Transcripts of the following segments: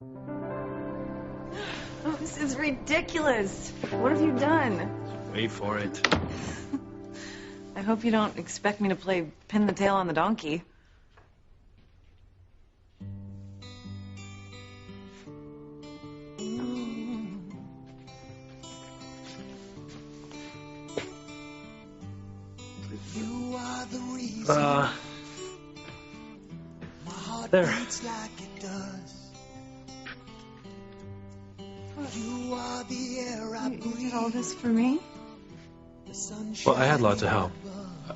Oh, this is ridiculous. What have you done? Wait for it. I hope you don't expect me to play pin the tail on the donkey. There. You did all this for me? Well, I had lots of help.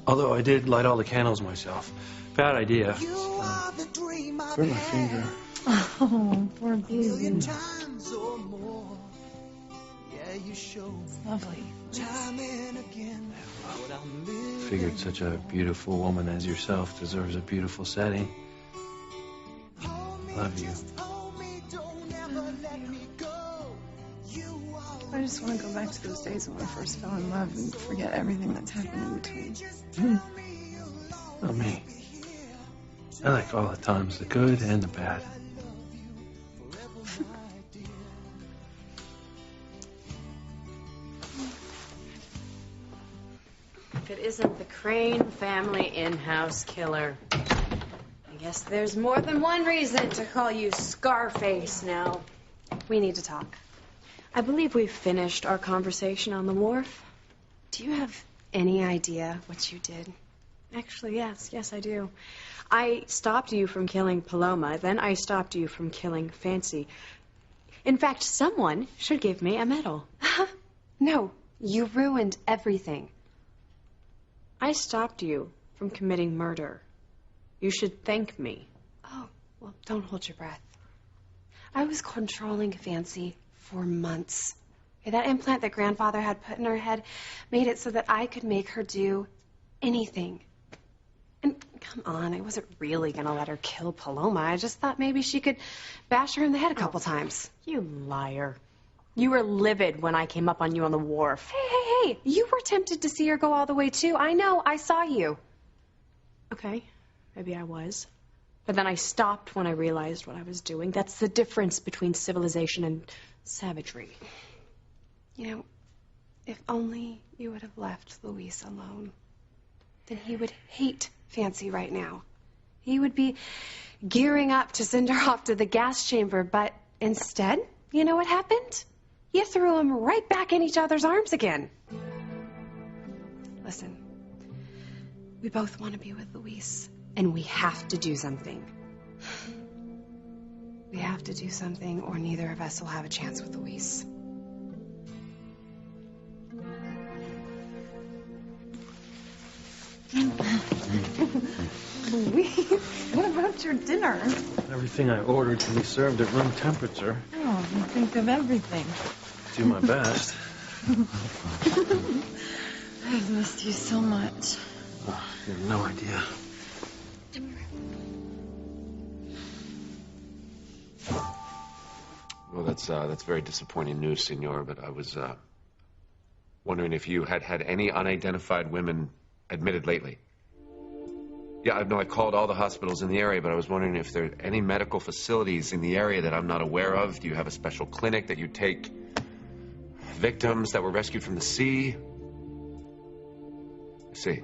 Although I did light all the candles myself. Bad idea. Burn my finger. Oh, poor baby. It's lovely. Figured such a beautiful woman as yourself deserves a beautiful setting. Love you. I just want to go back to those days when I first fell in love and forget everything that's happened in between. Not me. I like all the times, the good and the bad. If it isn't the Crane family in-house killer. I guess there's more than one reason to call you Scarface now. We need to talk. I believe we've finished our conversation on the wharf. Do you have any idea what you did? Actually, yes, I do. I stopped you from killing Paloma, then I stopped you from killing Fancy. In fact, someone should give me a medal. No, you ruined everything. I stopped you from committing murder. You should thank me. Oh, well, don't hold your breath. I was controlling Fancy for months. That implant that Grandfather had put in her head made it so that I could make her do anything. And come on, I wasn't really going to let her kill Paloma. I just thought maybe she could bash her in the head a couple times. You liar. You were livid when I came up on you on the wharf. Hey, you were tempted to see her go all the way, too. I know, I saw you. Okay, maybe I was. But then I stopped when I realized what I was doing. That's the difference between civilization and savagery. You know, if only you would have left Luis alone, then he would hate Fancy right now. He would be gearing up to send her off to the gas chamber, but instead, you know what happened? You threw them right back in each other's arms again. Listen, we both want to be with Luis, and we have to do something. We have to do something, or neither of us will have a chance with Luis. Luis, what about your dinner? Everything I ordered can be served at room temperature. Oh, you think of everything. Do my best. I've missed you so much. Oh, you have no idea. Well, that's very disappointing news, Senor, but I was wondering if you had had any unidentified women admitted lately. Yeah, I know I called all the hospitals in the area, but I was wondering if there are any medical facilities in the area that I'm not aware of. Do you have a special clinic that you take victims that were rescued from the sea? I see.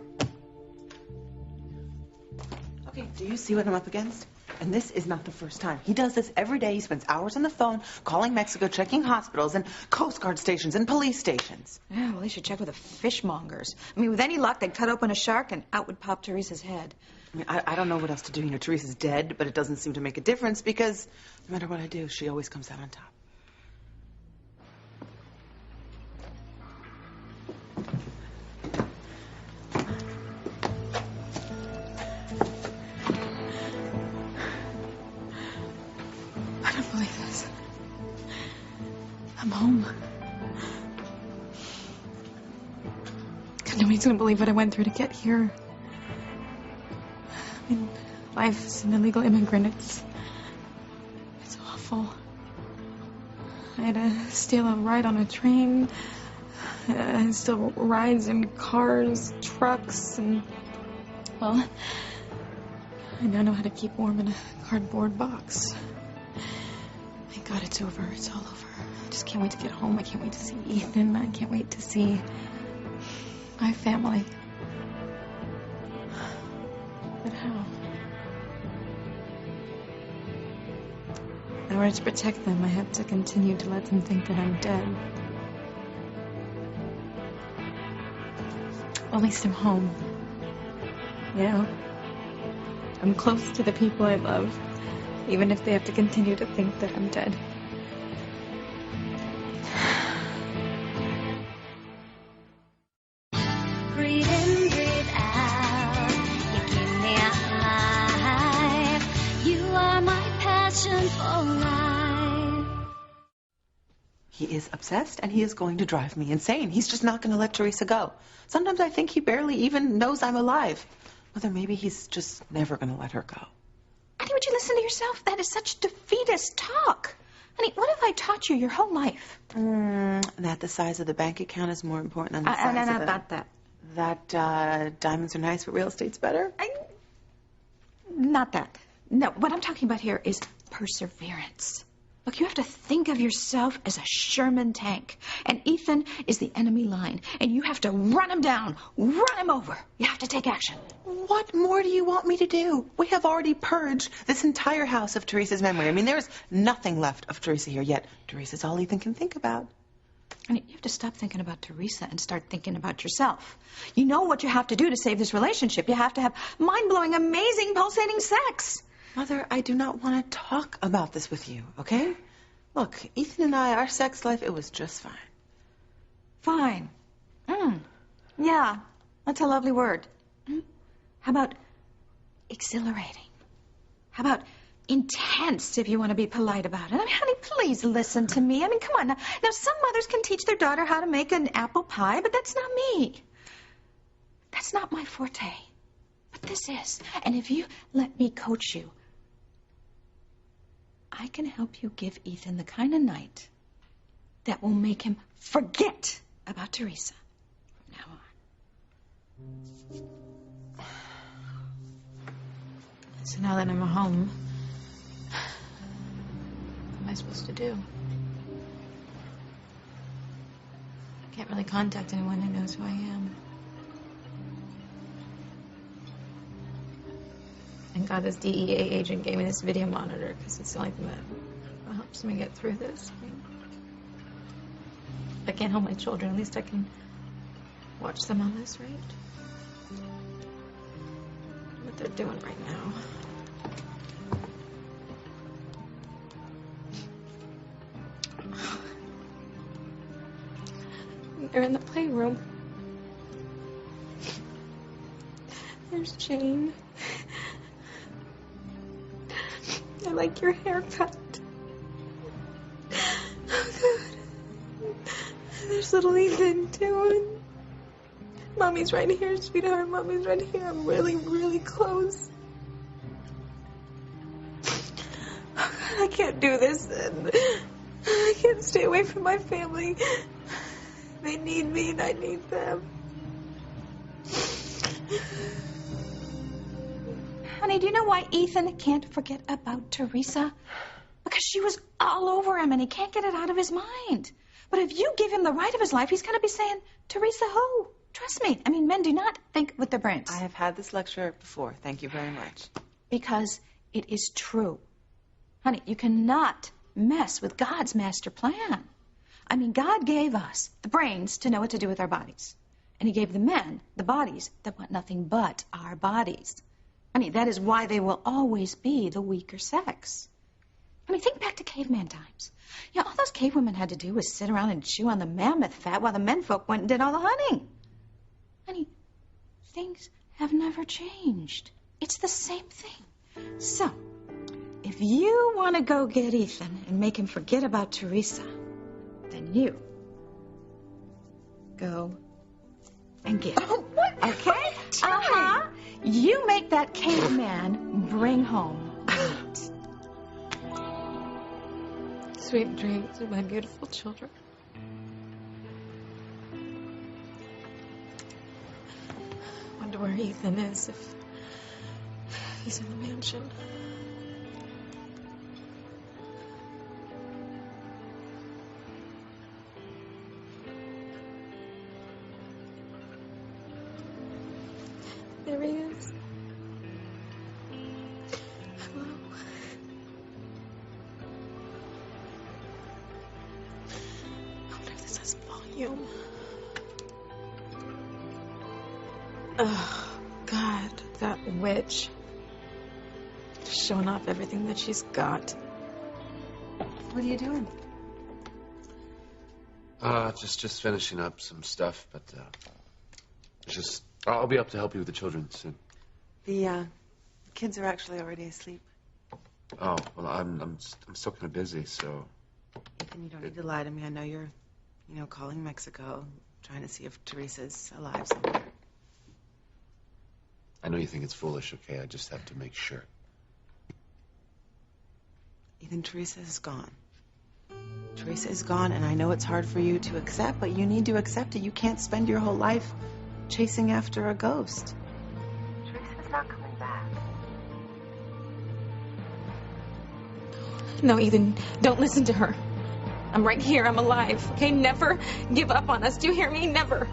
Okay, do you see what I'm up against? And this is not the first time. He does this every day. He spends hours on the phone, calling Mexico, checking hospitals and Coast Guard stations and police stations. Yeah, well, they should check with the fishmongers. I mean, with any luck, they'd cut open a shark and out would pop Teresa's head. I mean, I don't know what else to do. You know, Teresa's dead, but it doesn't seem to make a difference because no matter what I do, she always comes out on top. I don't believe this. I'm home. God, nobody's gonna believe what I went through to get here. I mean, life as an illegal immigrant, it's awful. I had to steal a ride on a train. I still rides in cars, trucks, and, well, I now know how to keep warm in a cardboard box. Thank God it's over. It's all over. I just can't wait to get home. I can't wait to see Ethan. I can't wait to see my family. But how? In order to protect them, I have to continue to let them think that I'm dead. At least I'm home. You know? I'm close to the people I love, even if they have to continue to think that I'm dead. Breathe in, breathe out. You keep me alive. You are my passion for life. He is obsessed, and he is going to drive me insane. He's just not going to let Teresa go. Sometimes I think he barely even knows I'm alive. Mother, maybe he's just never going to let her go. Honey, would you listen to yourself? That is such defeatist talk. Honey, what have I taught you your whole life? That the size of the bank account is more important than the size of the... Not that. That diamonds are nice, but real estate's better? Not that. No, what I'm talking about here is perseverance. Look, you have to think of yourself as a Sherman tank. And Ethan is the enemy line. And you have to run him down, run him over. You have to take action. What more do you want me to do? We have already purged this entire house of Teresa's memory. I mean, there's nothing left of Teresa here yet. Teresa's all Ethan can think about. And you have to stop thinking about Teresa and start thinking about yourself. You know what you have to do to save this relationship. You have to have mind-blowing, amazing, pulsating sex. Mother, I do not want to talk about this with you, okay? Look, Ethan and I, our sex life, it was just fine. Fine. Yeah, that's a lovely word. How about exhilarating? How about intense, if you want to be polite about it? I mean, honey, please listen to me. I mean, come on. Now, some mothers can teach their daughter how to make an apple pie, but that's not me. That's not my forte. But this is. And if you let me coach you, I can help you give Ethan the kind of night that will make him forget about Teresa from now on. So now that I'm home, what am I supposed to do? I can't really contact anyone who knows who I am. Thank God this DEA agent gave me this video monitor, because it's the only thing that helps me get through this. I mean, if I can't help my children, at least I can watch them on this, right? What they're doing right now. They're in the playroom. There's Jane. I like your haircut. Oh, good. There's little Ethan, too. And Mommy's right here, sweetheart. Mommy's right here. I'm really, really close. Oh, God, I can't do this. I can't stay away from my family. They need me, and I need them. Honey, do you know why Ethan can't forget about Teresa? Because she was all over him and he can't get it out of his mind. But if you give him the right of his life, he's going to be saying, Teresa who? Trust me. I mean, men do not think with their brains. I have had this lecture before. Thank you very much. Because it is true. Honey, you cannot mess with God's master plan. I mean, God gave us the brains to know what to do with our bodies. And he gave the men the bodies that want nothing but our bodies. I mean, that is why they will always be the weaker sex. I mean, think back to caveman times. You know, all those cave women had to do was sit around and chew on the mammoth fat while the menfolk went and did all the hunting. Honey, things have never changed. It's the same thing. So, if you want to go get Ethan and make him forget about Teresa, then you go and get him. Okay? Uh-huh. You make that caveman bring home meat. Sweet dreams of my beautiful children. Wonder where Ethan is, if he's in the mansion. There he is. Hello. I wonder if this has volume. Oh, God, that witch. Showing off everything that she's got. What are you doing? Just finishing up some stuff, but I'll be up to help you with the children soon. The kids are actually already asleep. Oh, well, I'm still kind of busy, so. Ethan, you don't need to lie to me. I know you're, calling Mexico, trying to see if Teresa's alive somewhere. I know you think it's foolish, okay? I just have to make sure. Ethan, Teresa is gone. Teresa is gone, and I know it's hard for you to accept, but you need to accept it. You can't spend your whole life chasing after a ghost. Teresa's not coming back. No, Ethan, don't listen to her. I'm right here. I'm alive. Okay, never give up on us. Do you hear me? Never.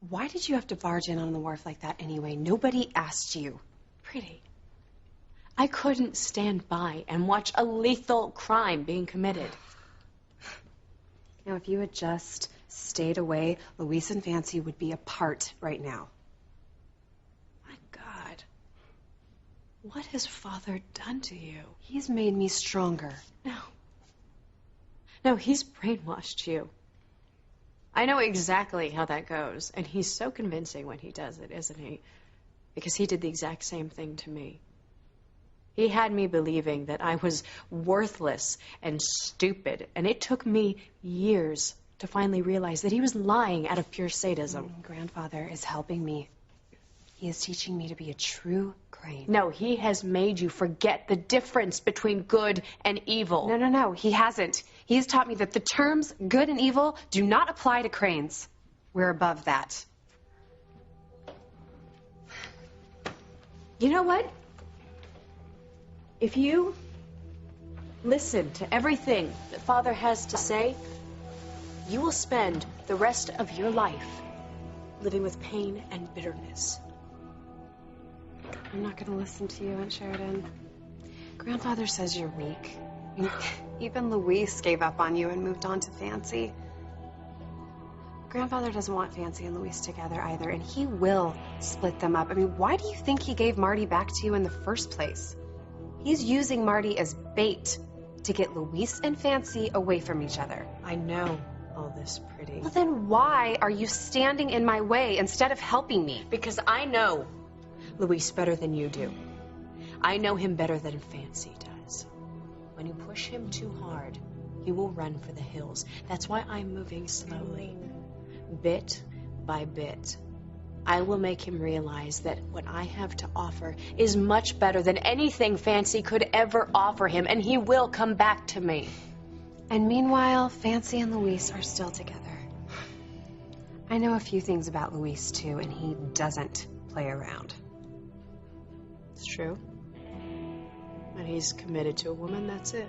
Why did you have to barge in on the wharf like that anyway? Nobody asked you. Pretty. I couldn't stand by and watch a lethal crime being committed. Now, if you had just stayed away, Luis and Fancy would be apart right now. My God. What has Father done to you? He's made me stronger. No, he's brainwashed you. I know exactly how that goes, and he's so convincing when he does it, isn't he? Because he did the exact same thing to me. He had me believing that I was worthless and stupid, and it took me years to finally realize that he was lying out of pure sadism. Grandfather is helping me. He is teaching me to be a true Crane. No, he has made you forget the difference between good and evil. No, he hasn't. He has taught me that the terms good and evil do not apply to Cranes. We're above that. You know what? If you listen to everything that Father has to say, you will spend the rest of your life living with pain and bitterness. I'm not going to listen to you, Aunt Sheridan. Grandfather says you're weak. I mean, even Luis gave up on you and moved on to Fancy. Grandfather doesn't want Fancy and Luis together either, and he will split them up. I mean, why do you think he gave Marty back to you in the first place? He's using Marty as bait to get Luis and Fancy away from each other. I know all this, Pretty. Well, then why are you standing in my way instead of helping me? Because I know Luis better than you do. I know him better than Fancy does. When you push him too hard, he will run for the hills. That's why I'm moving slowly, bit by bit. I will make him realize that what I have to offer is much better than anything Fancy could ever offer him, and he will come back to me. And meanwhile, Fancy and Luis are still together. I know a few things about Luis, too, and he doesn't play around. It's true. And he's committed to a woman, that's it.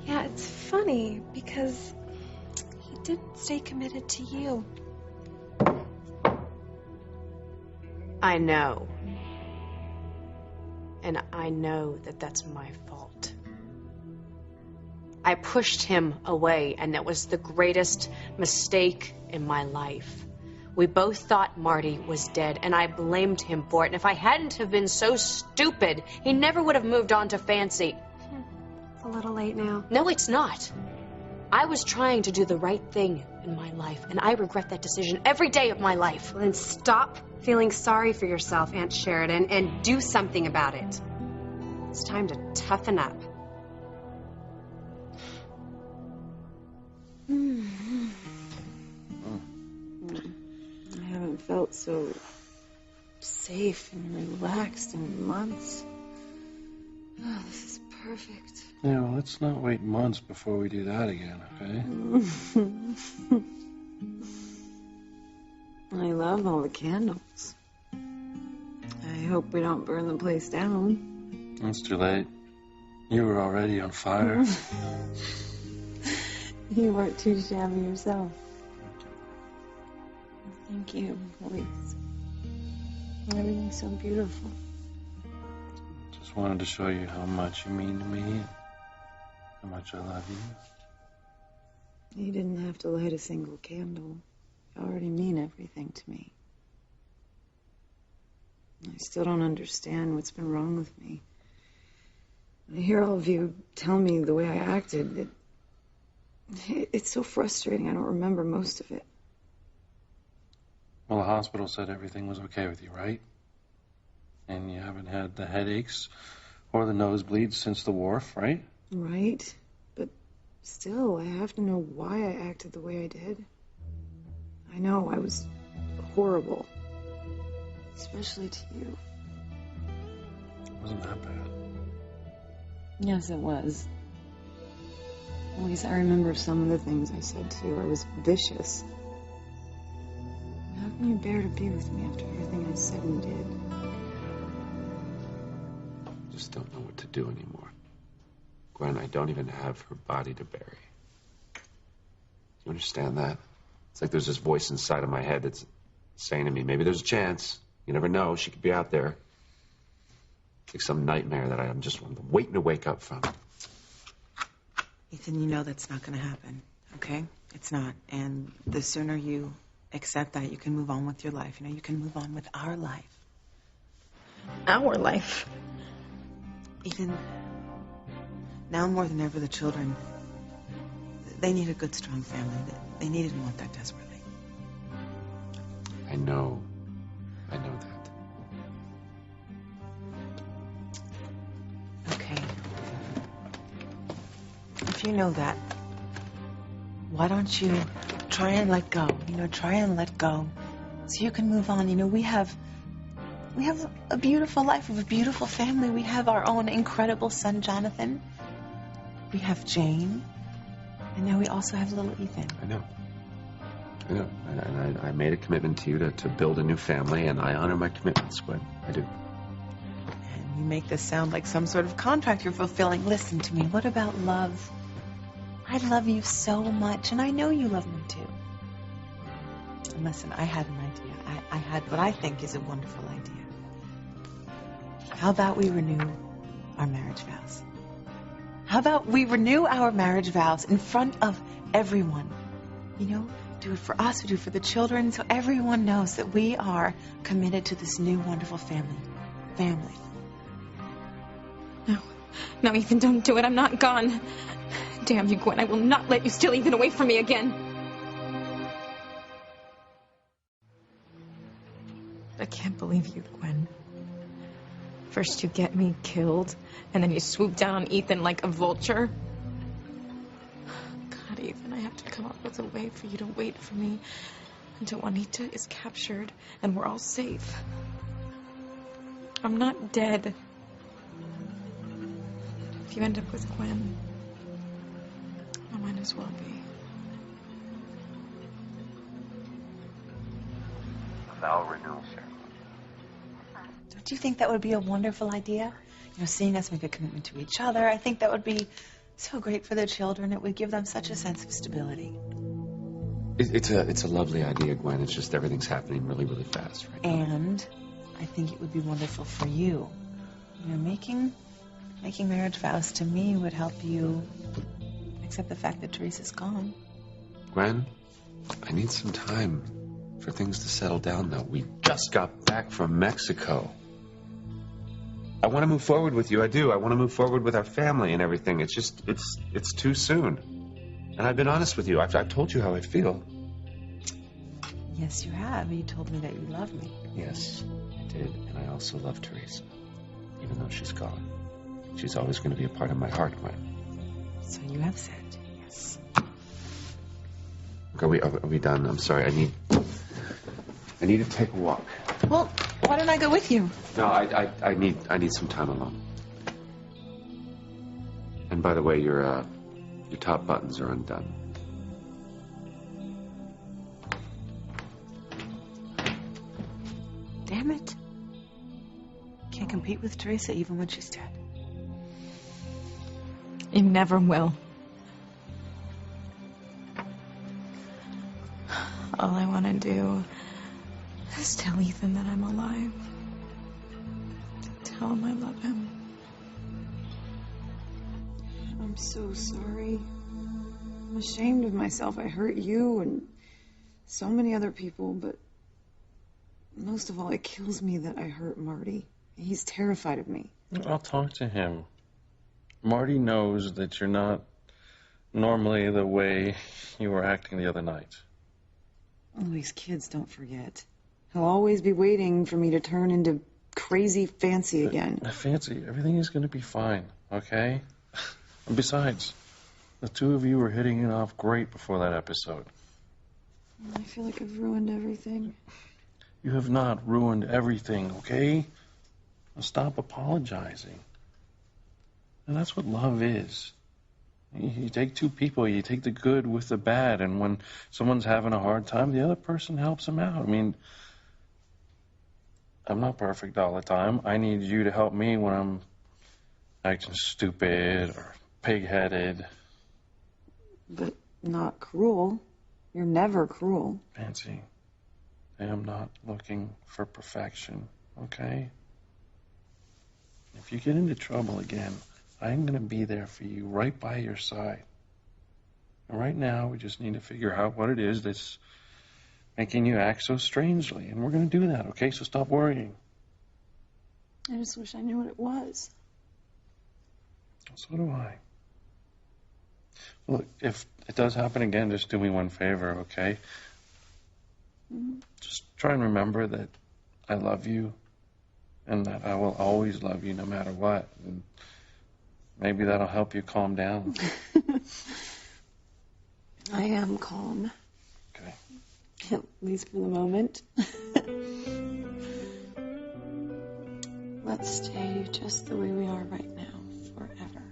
Yeah, it's funny, because he didn't stay committed to you. I know. And I know that that's my fault. I pushed him away, and that was the greatest mistake in my life. We both thought Marty was dead, and I blamed him for it. And if I hadn't have been so stupid, he never would have moved on to Fancy. It's a little late now. No, it's not. I was trying to do the right thing in my life, and I regret that decision every day of my life. Well, then stop feeling sorry for yourself, Aunt Sheridan, and do something about it. It's time to toughen up. I haven't felt so safe and relaxed in months. Oh, this is perfect. Yeah, well, let's not wait months before we do that again, okay? I love all the candles. I hope we don't burn the place down. It's too late. You were already on fire. You weren't too shabby yourself. Thank you, Elise. Everything's so beautiful. Just wanted to show you how much you mean to me, how much I love you. You didn't have to light a single candle. You already mean everything to me. I still don't understand what's been wrong with me. I hear all of you tell me the way I acted. It's so frustrating. I don't remember most of it. Well, the hospital said everything was okay with you, right? And you haven't had the headaches or the nosebleeds since the wharf, right? Right. But still, I have to know why I acted the way I did. I know I was horrible. Especially to you. It wasn't that bad. Yes, it was. At least I remember some of the things I said too. I was vicious. How can you bear to be with me after everything I said and did? I just don't know what to do anymore. Gwen, I don't even have her body to bury. Do you understand that? It's like there's this voice inside of my head that's saying to me, maybe there's a chance. You never know. She could be out there. It's like some nightmare that I'm just waiting to wake up from. Ethan, you know that's not going to happen, okay? It's not. And the sooner you accept that, you can move on with your life. You know, you can move on with our life. Our life. Ethan, now more than ever, the children, they need a good, strong family. They need and want that desperately. I know that. Okay. If you know that, why don't you try and let go? You know, try and let go so you can move on. You know, we have a beautiful life. We have a beautiful family. We have our own incredible son, Jonathan. We have Jane. And now we also have little Ethan. I know. And I made a commitment to you to build a new family, and I honor my commitments, Gwen. I do. And you make this sound like some sort of contract you're fulfilling. Listen to me. What about love? I love you so much, and I know you love me too. And listen, I had an idea. I had what I think is a wonderful idea. How about we renew our marriage vows? How about we renew our marriage vows in front of everyone? You know, do it for us, we do it for the children, so everyone knows that we are committed to this new wonderful family. No, Ethan, don't do it. I'm not gone. Damn you, Gwen. I will not let you steal Ethan away from me again. I can't believe you, Gwen. First you get me killed, and then you swoop down on Ethan like a vulture. God, Ethan, I have to come up with a way for you to wait for me until Juanita is captured and we're all safe. I'm not dead. If you end up with Gwen, I might as well be. Vow renewal ceremony. Don't you think that would be a wonderful idea? You know, seeing us make a commitment to each other, I think that would be so great for the children. It would give them such a sense of stability. It's a lovely idea, Gwen. It's just everything's happening really, really fast right now. And I think it would be wonderful for you. You know, making marriage vows to me would help you accept the fact that Teresa's gone. Gwen, I need some time for things to settle down, though. We just got back from Mexico. I want to move forward with you. I do. I want to move forward with our family and everything. It's just, it's too soon. And I've been honest with you. I've told you how I feel. Yes, you have. You told me that you love me. Yes, I did. And I also love Teresa, even though she's gone. She's always going to be a part of my heart, Gwen. So you have said, yes. Okay, are we done? I'm sorry. I need to take a walk. Well, why don't I go with you? No, I need some time alone. And by the way, your top buttons are undone. Damn it. Can't compete with Teresa even when she's dead. You never will. All I want to do Just tell Ethan that I'm alive. Tell him I love him. I'm so sorry. I'm ashamed of myself. I hurt you and so many other people, but most of all, it kills me that I hurt Marty. He's terrified of me. I'll talk to him. Marty knows that you're not normally the way you were acting the other night. Oh, these kids don't forget. He'll always be waiting for me to turn into crazy fancy again. Fancy, everything is going to be fine, okay? And besides, the two of you were hitting it off great before that episode. I feel like I've ruined everything. You have not ruined everything, okay? Now stop apologizing. And that's what love is. You take two people, you take the good with the bad, and when someone's having a hard time, the other person helps them out. I mean, I'm not perfect all the time. I need you to help me when I'm acting stupid or pig-headed. But not cruel. You're never cruel. Fancy, I am not looking for perfection, okay? If you get into trouble again, I'm going to be there for you, right by your side. And right now, we just need to figure out what it is that's making you act so strangely. And we're going to do that, okay? So stop worrying. I just wish I knew what it was. So do I. Look, if it does happen again, just do me one favor, okay? Mm-hmm. Just try and remember that I love you and that I will always love you no matter what. And maybe that'll help you calm down. I am calm. Okay. At least for the moment. Let's stay just the way we are right now, forever.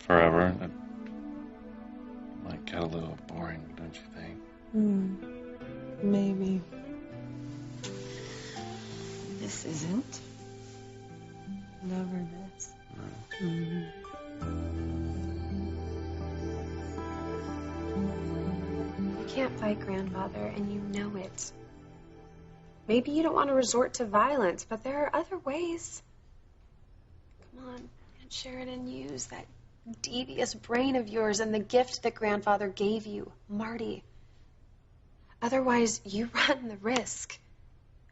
Forever? That might get a little boring, don't you think? Maybe. This isn't. Never this. No. You can't fight grandfather, and you know it. Maybe you don't want to resort to violence, but there are other ways. Come on, Aunt Sheridan, use that devious brain of yours and the gift that grandfather gave you, Marty. Otherwise, you run the risk.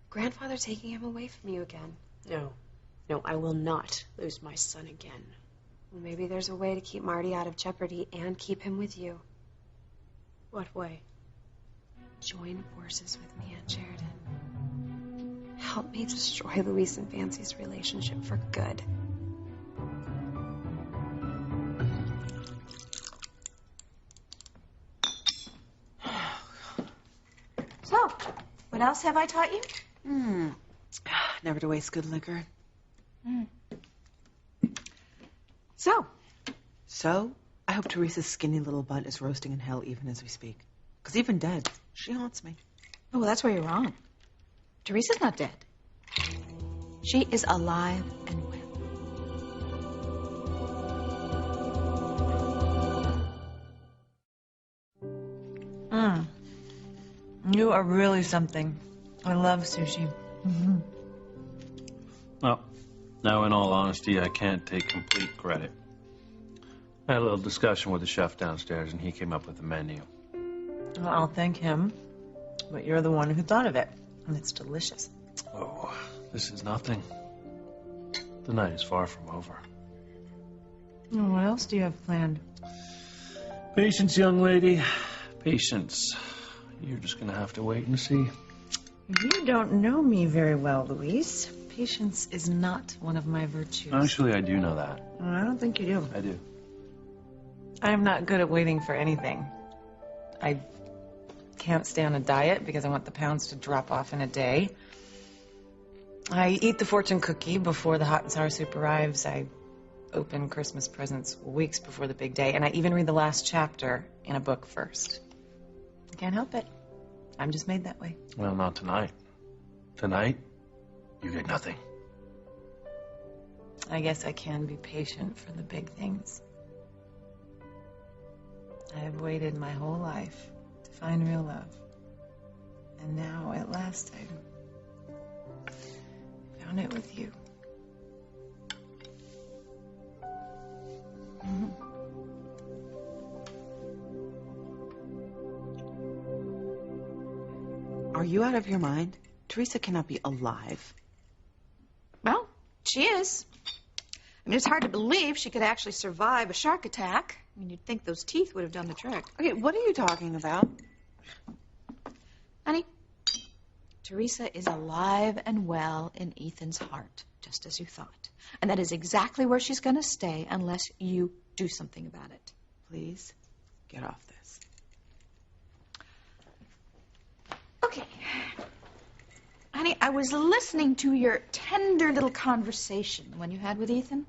Grandfather taking him away from you again. No, I will not lose my son again. Well, maybe there's a way to keep Marty out of jeopardy and keep him with you. What way? Join forces with me, Aunt Sheridan. Help me destroy Luis and Fancy's relationship for good. So, what else have I taught you? Never to waste good liquor. So, I hope Teresa's skinny little butt is roasting in hell even as we speak. Because even dead, she haunts me. Oh, well, that's where you're wrong. Teresa's not dead. She is alive and well. You are really something. I love sushi. Well, now in all honesty, I can't take complete credit. I had a little discussion with the chef downstairs, and he came up with the menu. Well, I'll thank him. But you're the one who thought of it. And it's delicious. Oh, this is nothing. The night is far from over. Oh, what else do you have planned? Patience, young lady. Patience. You're just going to have to wait and see. You don't know me very well, Luis. Patience is not one of my virtues. Actually, I do know that. I don't think you do. I do. I'm not good at waiting for anything. I can't stay on a diet because I want the pounds to drop off in a day. I eat the fortune cookie before the hot and sour soup arrives. I open Christmas presents weeks before the big day. And I even read the last chapter in a book first. I can't help it. I'm just made that way. Well, not tonight. Tonight, you get nothing. I guess I can be patient for the big things. I've waited my whole life to find real love. And now, at last, I found it with you. Are you out of your mind? Teresa cannot be alive. Well, she is. I mean, it's hard to believe she could actually survive a shark attack. I mean, you'd think those teeth would have done the trick. Okay, what are you talking about? Honey, Teresa is alive and well in Ethan's heart, just as you thought. And that is exactly where she's going to stay unless you do something about it. Please, get off this. Okay. Honey, I was listening to your tender little conversation, the one you had with Ethan.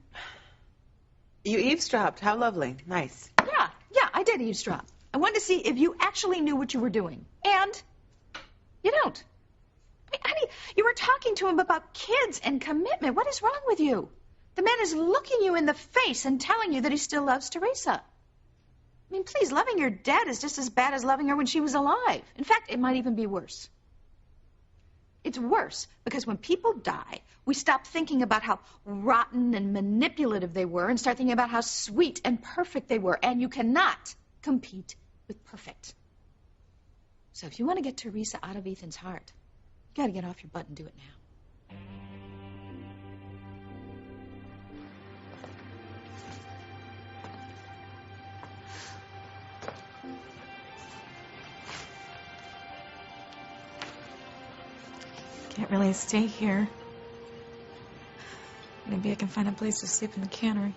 You eavesdropped. How lovely. Nice. Yeah, I did eavesdrop. I wanted to see if you actually knew what you were doing. And you don't. I mean, honey, you were talking to him about kids and commitment. What is wrong with you? The man is looking you in the face and telling you that he still loves Teresa. I mean, please, loving your dead is just as bad as loving her when she was alive. In fact, it might even be worse. It's worse because when people die, we stop thinking about how rotten and manipulative they were and start thinking about how sweet and perfect they were. And you cannot compete with perfect. So if you want to get Teresa out of Ethan's heart, you got to get off your butt and do it now. Can't really stay here. Maybe I can find a place to sleep in the cannery.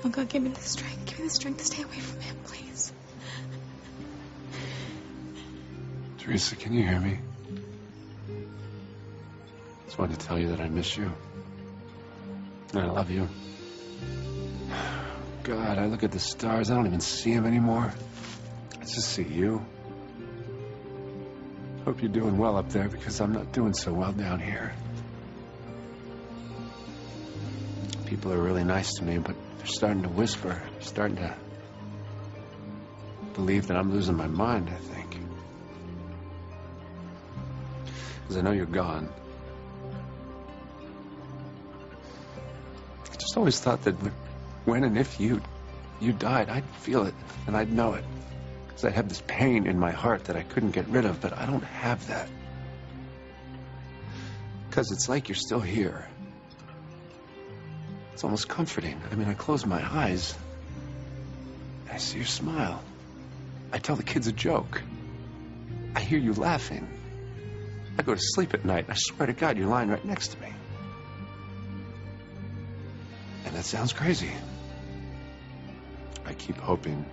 Oh God, give me the strength. Give me the strength to stay away from him, please. Teresa, can you hear me? Just wanted to tell you that I miss you. And I love you. God, I look at the stars. I don't even see them anymore. I just see you. Hope you're doing well up there because I'm not doing so well down here. People are really nice to me, but they're starting to whisper, starting to believe that I'm losing my mind, I think. Because I know you're gone. I just always thought that when and if you died, I'd feel it and I'd know it. Because I had this pain in my heart that I couldn't get rid of, but I don't have that. Because it's like you're still here. It's almost comforting. I mean, I close my eyes, and I see your smile. I tell the kids a joke. I hear you laughing. I go to sleep at night, and I swear to God, you're lying right next to me. And that sounds crazy. I keep hoping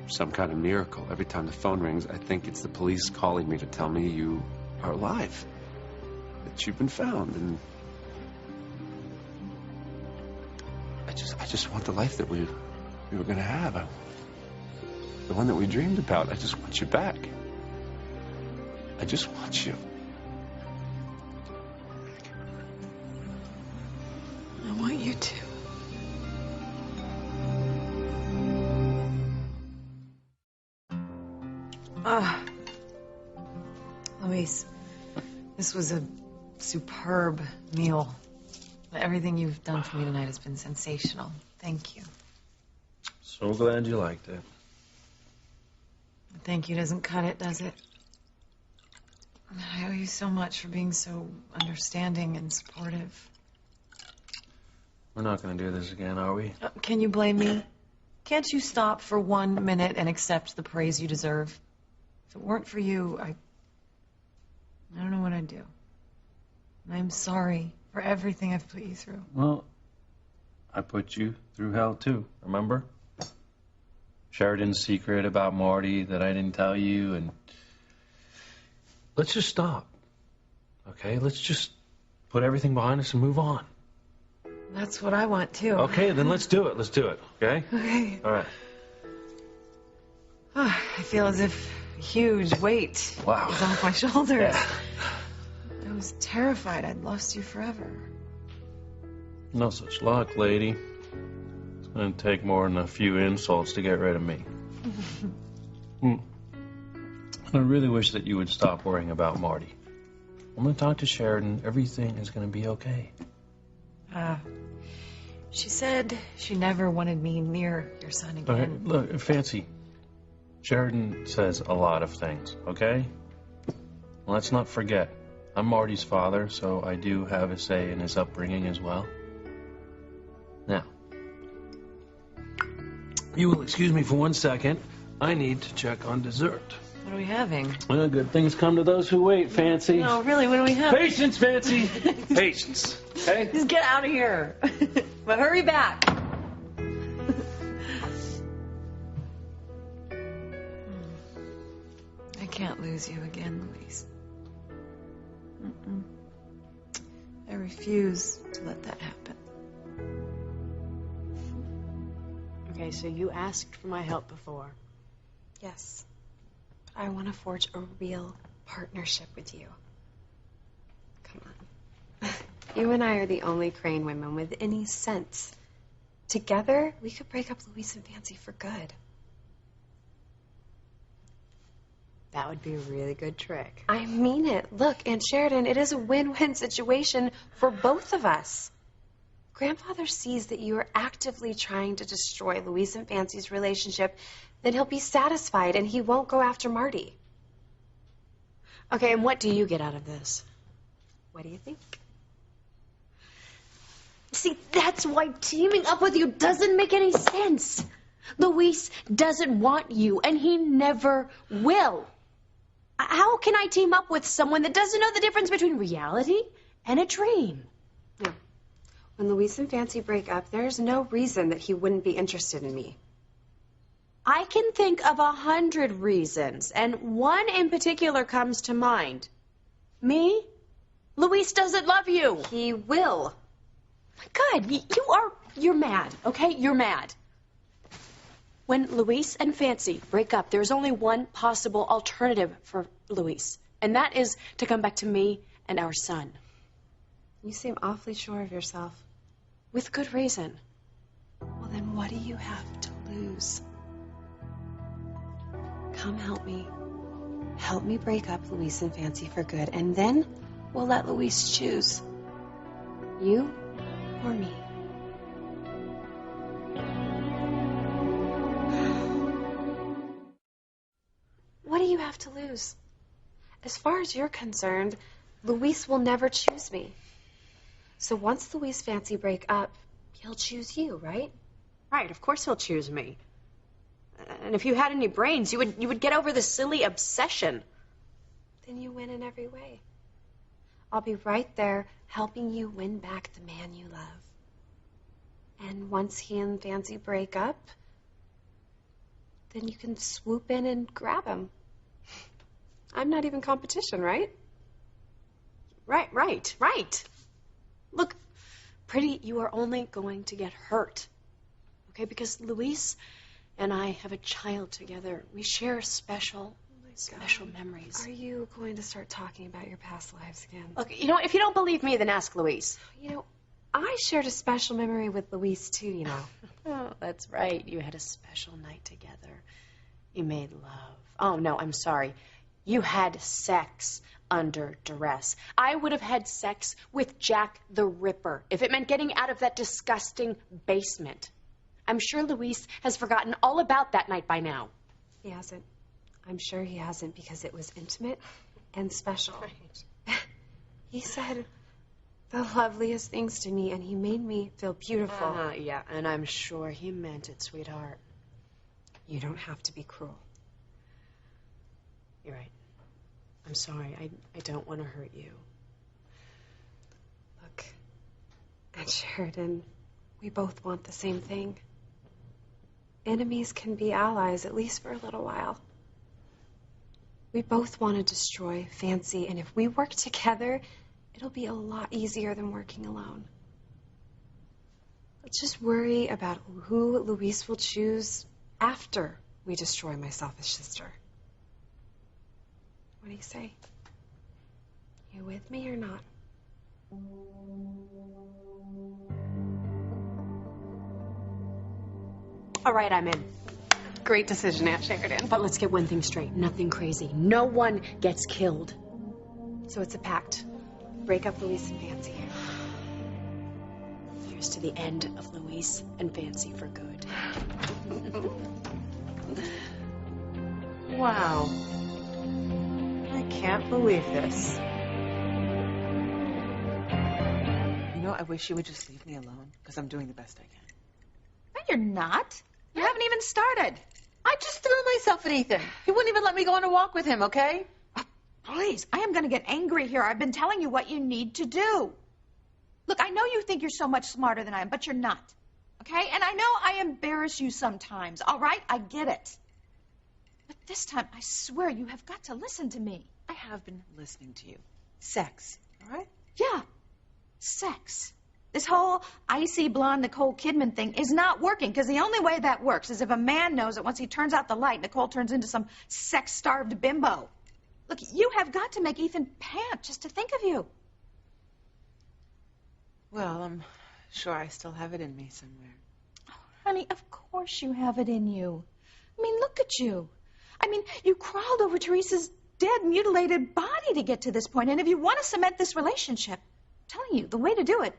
for some kind of miracle. Every time the phone rings, I think it's the police calling me to tell me you are alive, that you've been found, and I just want the life that we were going to have. The one that we dreamed about. I just want you back. I just want you. I want you to. Luis, this was a superb meal. Everything you've done for me tonight has been sensational. Thank you. So glad you liked it. Thank you doesn't cut it, does it? I owe you so much for being so understanding and supportive. We're not going to do this again, are we? Can you blame me? Can't you stop for 1 minute and accept the praise you deserve? If it weren't for you, I don't know what I'd do. I'm sorry for everything I've put you through. Well, I put you through hell too, remember? Sheridan's secret about Marty that I didn't tell you, and let's just stop, okay? Let's just put everything behind us and move on. That's what I want, too. Okay, then let's do it. Let's do it, okay? Okay. All right. Oh, I feel as if a huge weight is off my shoulders. Yeah. I was terrified I'd lost you forever. No such luck, lady. It's going to take more than a few insults to get rid of me. I really wish that you would stop worrying about Marty. I'm going to talk to Sheridan. Everything is going to be okay. She said she never wanted me near your son again. Okay, look, Fancy. Sheridan says a lot of things, okay? Let's not forget, I'm Marty's father, so I do have a say in his upbringing as well. Now, you will excuse me for 1 second. I need to check on dessert. What are we having? Well, good things come to those who wait, Fancy. No, really, what do we have? Patience, Fancy. Patience, okay? Just get out of here. But hurry back. I can't lose you again, Louise. I refuse to let that happen. Okay, so you asked for my help before. Yes. But I want to forge a real partnership with you. Come on. You and I are the only Crane women with any sense. Together, we could break up Louise and Fancy for good. That would be a really good trick. I mean it. Look, Aunt Sheridan, it is a win-win situation for both of us. Grandfather sees that you are actively trying to destroy Louise and Fancy's relationship, then he'll be satisfied and he won't go after Marty. Okay, and what do you get out of this? What do you think? See, that's why teaming up with you doesn't make any sense. Luis doesn't want you, and he never will. How can I team up with someone that doesn't know the difference between reality and a dream? No. When Louise and Fancy break up, there's no reason that he wouldn't be interested in me. I can think of 100 reasons, and one in particular comes to mind. Me? Luis doesn't love you. He will. My God, you're mad, okay? You're mad. When Luis and Fancy break up, there's only one possible alternative for Luis, and that is to come back to me and our son. You seem awfully sure of yourself. With good reason. Well, then what do you have to lose? Come help me. Help me break up Luis and Fancy for good, and then we'll let Luis choose. You or me. What do you have to lose? As far as you're concerned, Luis will never choose me. So once Louise Fancy break up, he'll choose you, right? Right, of course he'll choose me. And if you had any brains, you would get over this silly obsession. Then you win in every way. I'll be right there helping you win back the man you love. And once he and Fancy break up, then you can swoop in and grab him. I'm not even competition, right? Right. Look, Pretty, you are only going to get hurt. Okay, because Luis and I have a child together. We share special memories. Are you going to start talking about your past lives again? Look, if you don't believe me, then ask Luis. I shared a special memory with Luis, too, Oh, that's right. You had a special night together. You made love. Oh, no, I'm sorry. You had sex under duress. I would have had sex with Jack the Ripper if it meant getting out of that disgusting basement. I'm sure Luis has forgotten all about that night by now. He hasn't. I'm sure he hasn't because it was intimate and special. Right. He said the loveliest things to me and he made me feel beautiful. Yeah, and I'm sure he meant it, sweetheart. You don't have to be cruel. You're right. I'm sorry. I don't want to hurt you. Look, Aunt Sheridan, we both want the same thing. Enemies can be allies, at least for a little while. We both want to destroy Fancy, and if we work together, it'll be a lot easier than working alone. Let's just worry about who Luis will choose after we destroy my selfish sister. What do you say? You with me or not? All right, I'm in. Great decision, Aunt Sheridan. But let's get one thing straight. Nothing crazy. No one gets killed. So it's a pact. Break up Luis and Fancy. Here's to the end of Luis and Fancy for good. Wow. I can't believe this. You know, I wish you would just leave me alone, because I'm doing the best I can. No, you're not. You haven't even started. I just threw myself at Ethan. He wouldn't even let me go on a walk with him, okay? Please, I am going to get angry here. I've been telling you what you need to do. Look, I know you think you're so much smarter than I am, but you're not. Okay? And I know I embarrass you sometimes, all right? I get it. But this time, I swear, you have got to listen to me. I have been listening to you. Sex, all right? Yeah, sex. This whole icy blonde Nicole Kidman thing is not working, because the only way that works is if a man knows that once he turns out the light, Nicole turns into some sex-starved bimbo. Look, you have got to make Ethan pant just to think of you. Well, I'm sure I still have it in me somewhere. Oh, honey, of course you have it in you. I mean, look at you. I mean, you crawled over Teresa's dead, mutilated body to get to this point, and if you want to cement this relationship, I'm telling you, the way to do it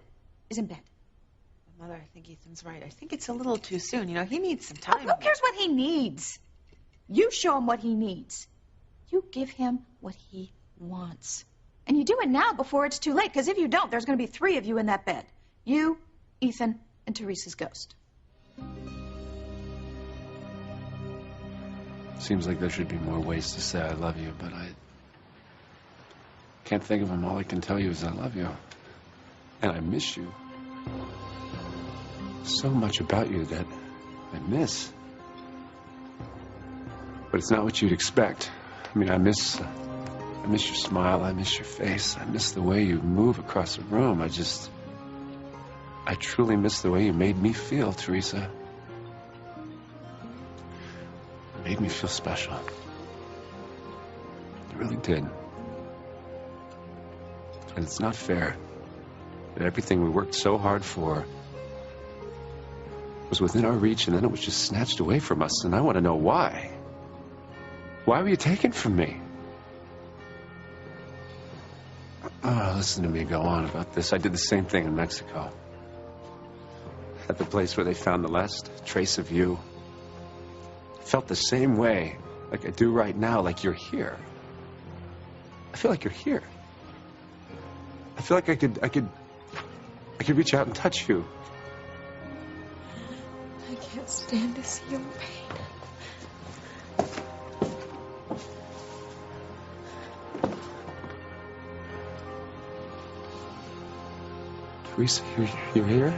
is in bed. Mother, I think Ethan's right. I think it's a little too soon. You know, he needs some time. Who cares what he needs? You show him what he needs. You give him what he wants. And you do it now before it's too late, because if you don't, there's going to be 3 of you in that bed. You, Ethan, and Teresa's ghost. Seems like there should be more ways to say I love you, but I can't think of them. All I can tell you is I love you. And I miss you. So much about you that I miss. But it's not what you'd expect. I mean, I miss your smile. I miss your face. I miss the way you move across the room. I truly miss the way you made me feel, Teresa. It made me feel special. It really did. And it's not fair that everything we worked so hard for was within our reach, and then it was just snatched away from us, and I want to know why. Why were you taken from me? Oh, listen to me go on about this. I did the same thing in Mexico. At the place where they found the last trace of you. I felt the same way, like I do right now, like you're here. I feel like you're here. I feel like I could reach out and touch you. I can't stand to see you in pain. Teresa, you're here?